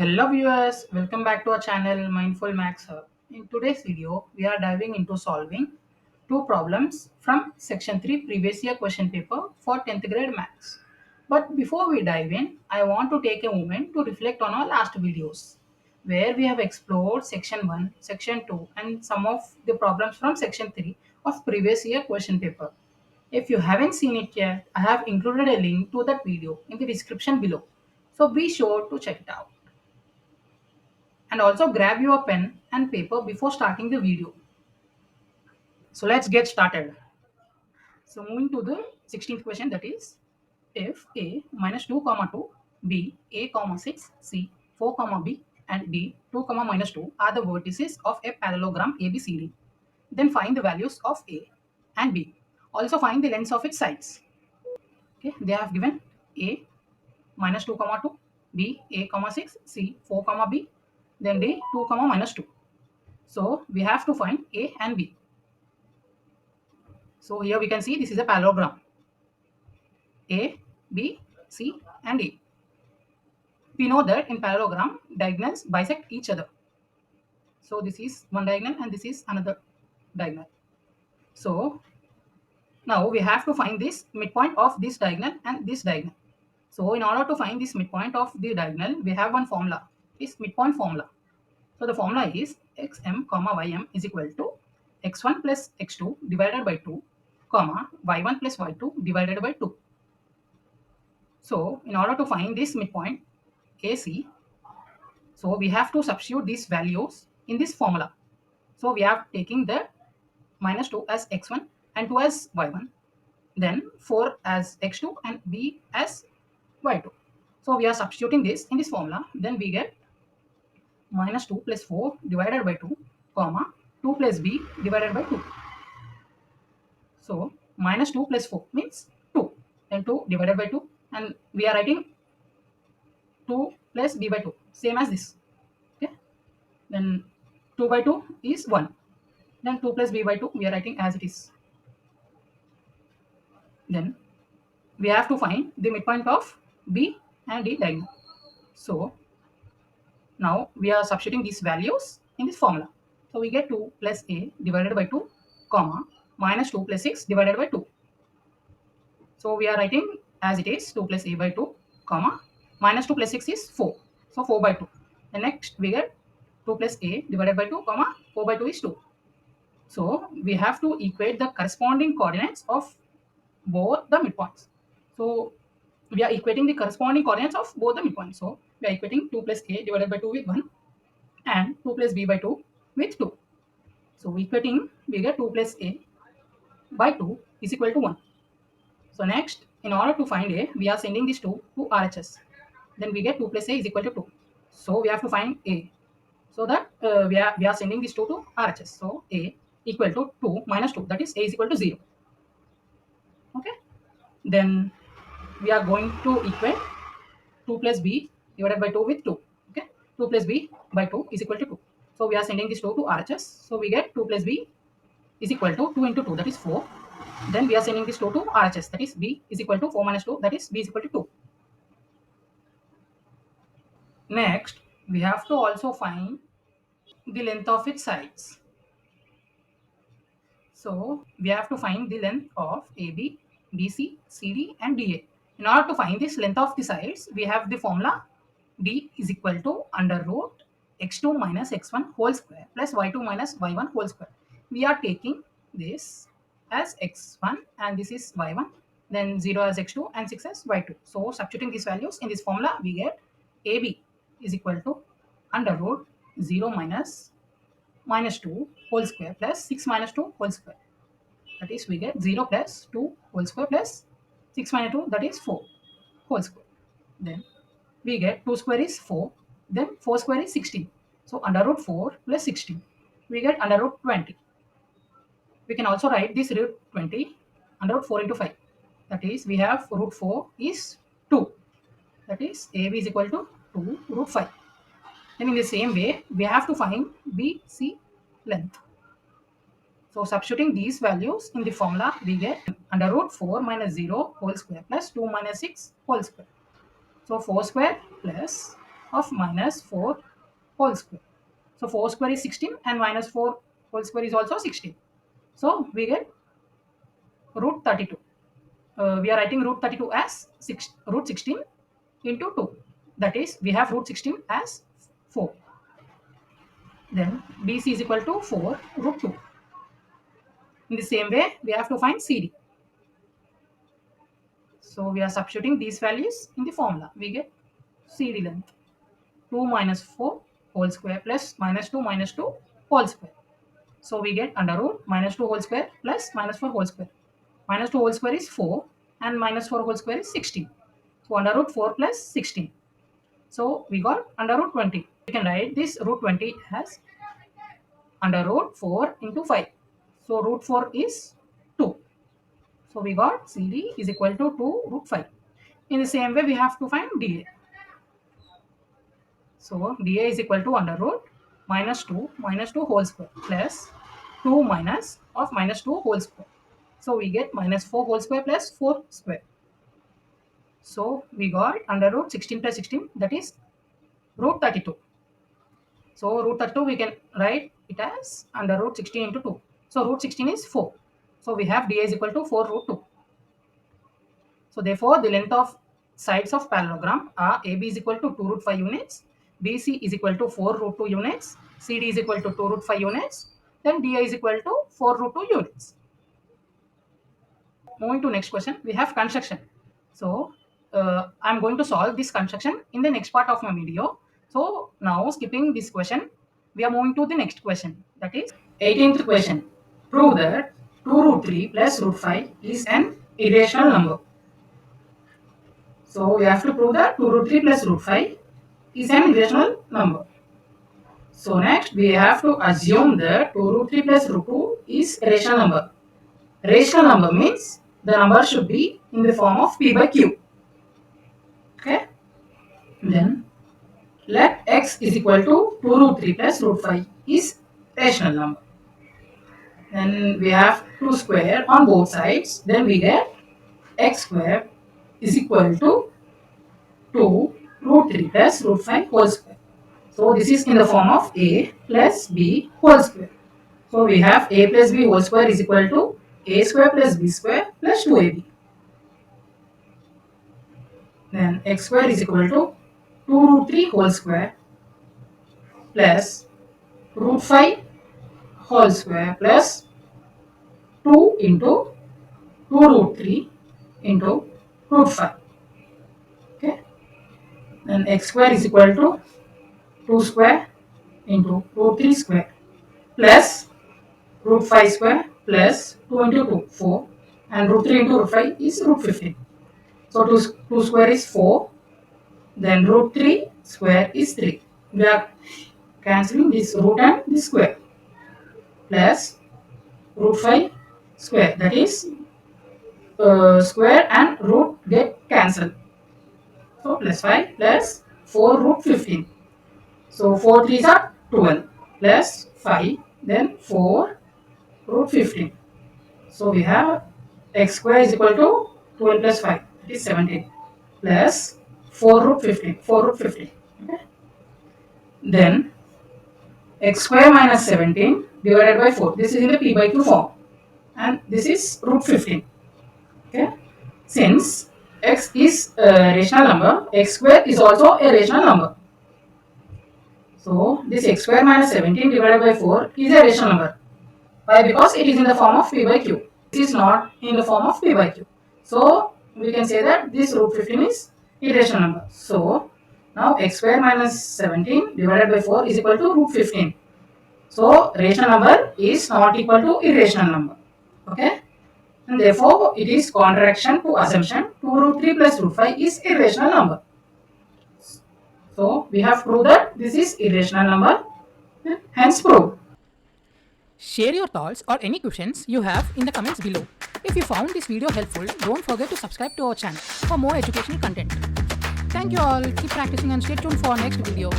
Hello viewers, welcome back to our channel Mindful Max Hub. In today's video, we are diving into solving two problems from section 3 previous year question paper for 10th grade maths. But before we dive in, I want to take a moment to reflect on our last videos where we have explored section 1, section 2 and some of the problems from section 3 of previous year question paper. If you haven't seen it yet, I have included a link to that video in the description below. So be sure to check it out. And also grab your pen and paper before starting the video. So let's get started. So moving to the 16th question, that is if a minus 2 comma 2, b a comma 6, c 4 comma b and d 2 comma minus 2 are the vertices of a parallelogram abcd, then find the values of a and b. Also find the lengths of its sides. Okay, they have given a minus 2 comma 2, b a comma 6, c 4 comma b, then d 2 comma minus 2. So we have to find a and b. So here we can see this is a parallelogram. A, B, C and A. We know that in parallelogram, diagonals bisect each other. So this is one diagonal and this is another diagonal. So now we have to find this midpoint of this diagonal and this diagonal. So in order to find this midpoint of the diagonal, we have one formula, is midpoint formula. So the formula is xm comma ym is equal to x1 plus x2 divided by 2 comma y1 plus y2 divided by 2. So in order to find this midpoint AC, so we have to substitute these values in this formula. So we are taking the minus 2 as x1 and 2 as y1, then 4 as x2 and b as y2. So we are substituting this in this formula, then we get minus 2 plus 4 divided by 2 comma 2 plus b divided by 2. So minus 2 plus 4 means 2, then 2 divided by 2, and we are writing 2 plus b by 2, same as this. Okay, then 2 by 2 is 1, then 2 plus b by 2 we are writing as it is. Then we have to find the midpoint of b and d diagonal. So now we are substituting these values in this formula. So we get 2 plus a divided by 2 comma minus 2 plus 6 divided by 2. So we are writing as it is 2 plus a by 2 comma minus 2 plus 6 is 4. So 4 by 2. And next we get 2 plus a divided by 2 comma 4 by 2 is 2. So we have to equate the corresponding coordinates of both the midpoints. So we are equating the corresponding coordinates of both the midpoints. So we are equating 2 plus a divided by 2 with 1 and 2 plus b by 2 with 2. So equating, we get 2 plus a by 2 is equal to 1. So next, in order to find a, we are sending this 2 to RHS. Then we get 2 plus a is equal to 2. So we have to find a. So that we are sending this 2 to RHS. So a equal to 2 minus 2, that is a is equal to 0. Okay. Then we are going to equate 2 plus b divided by 2 with 2. Okay. 2 plus b by 2 is equal to 2. So we are sending this 2 to RHS. So we get 2 plus b is equal to 2 into 2, that is 4. Then we are sending this 2 to RHS, that is b is equal to 4 minus 2, that is b is equal to 2. Next, we have to also find the length of its sides. So we have to find the length of AB, BC, CD and DA. In order to find this length of the sides, we have the formula D is equal to under root x2 minus x1 whole square plus y2 minus y1 whole square. We are taking this as x1 and this is y1, then 0 as x2 and 6 as y2. So substituting these values in this formula, we get AB is equal to under root 0 minus 2 whole square plus 6 minus 2 whole square. That is we get 0 plus 2 whole square plus 6 minus 2, that is 4 whole square. Then we get 2 square is 4, then 4 square is 16. So under root 4 plus 16, we get under root 20. We can also write this root 20 under root 4 into 5. That is we have root 4 is 2. That is AB is equal to 2 root 5. Then in the same way, we have to find BC length. So substituting these values in the formula, we get under root 4 minus 0 whole square plus 2 minus 6 whole square. So 4 square plus of minus 4 whole square. So 4 square is 16 and minus 4 whole square is also 16. So we get root 32. We are writing root 32 as root 16 into 2. That is, we have root 16 as 4. Then BC is equal to 4 root 2. In the same way, we have to find CD. So we are substituting these values in the formula. We get CD length 2 minus 4 whole square plus minus 2 whole square. So we get under root minus 2 whole square plus minus 4 whole square. Minus 2 whole square is 4 and minus 4 whole square is 16. So under root 4 plus 16. So we got under root 20. We can write this root 20 as under root 4 into 5. So root 4 is 2. So we got CD is equal to 2 root 5. In the same way, we have to find DA. So DA is equal to under root minus 2 whole square plus 2 minus of minus 2 whole square. So we get minus 4 whole square plus 4 square. So we got under root 16 plus 16, that is root 32. So root 32 we can write it as under root 16 into 2. So root 16 is 4. So we have DA is equal to 4 root 2. So therefore the length of sides of parallelogram are AB is equal to 2 root 5 units, BC is equal to 4 root 2 units, CD is equal to 2 root 5 units, then DA is equal to 4 root 2 units. Moving to next question, we have construction. So I'm going to solve this construction in the next part of my video. So now skipping this question, we are moving to the next question, that is 18th question. Prove that 2 root 3 plus root 5 is an irrational number. So we have to prove that 2 root 3 plus root 5 is an irrational number. So next we have to assume that 2 root 3 plus root 2 is a rational number. Rational number means the number should be in the form of p by q. Okay. Then let x is equal to 2 root 3 plus root 5 is rational number. Then we have 2 square on both sides. Then we get x square is equal to 2 root 3 plus root 5 whole square. So this is in the form of a plus b whole square. So we have a plus b whole square is equal to a square plus b square plus 2ab. Then x square is equal to 2 root 3 whole square plus root 5 whole square plus 2 into 2 root 3 into root 5. Okay. Then x square is equal to 2 square into root 3 square plus root 5 square plus 2 into 2, 4, and root 3 into root 5 is root 15. So 2 square is 4, then root 3 square is 3. We are cancelling this root and this square plus root 5 square, that is square and root get cancelled. So plus 5 plus 4 root 15. So 4 3s are 12 plus 5, then 4 root 15. So we have x square is equal to 12 plus 5, that is 17, plus 4 root 15, 4 root 15. Okay. Then x square minus 17 divided by 4. This is in the p by q form, and this is root 15. Okay. Since x is a rational number, x square is also a rational number. So this x square minus 17 divided by 4 is a rational number. Why? Because it is in the form of p by q. This is not in the form of p by q. So we can say that this root 15 is irrational number. So now x square minus 17 divided by 4 is equal to root 15. So rational number is not equal to irrational number. Okay. And therefore it is contradiction to assumption 2 root 3 plus root 5 is irrational number. So we have proved that this is irrational number, hence proved. Share your thoughts or any questions you have in the comments below. If you found this video helpful, don't forget to subscribe to our channel for more educational content. Thank you all, keep practicing and stay tuned for our next video.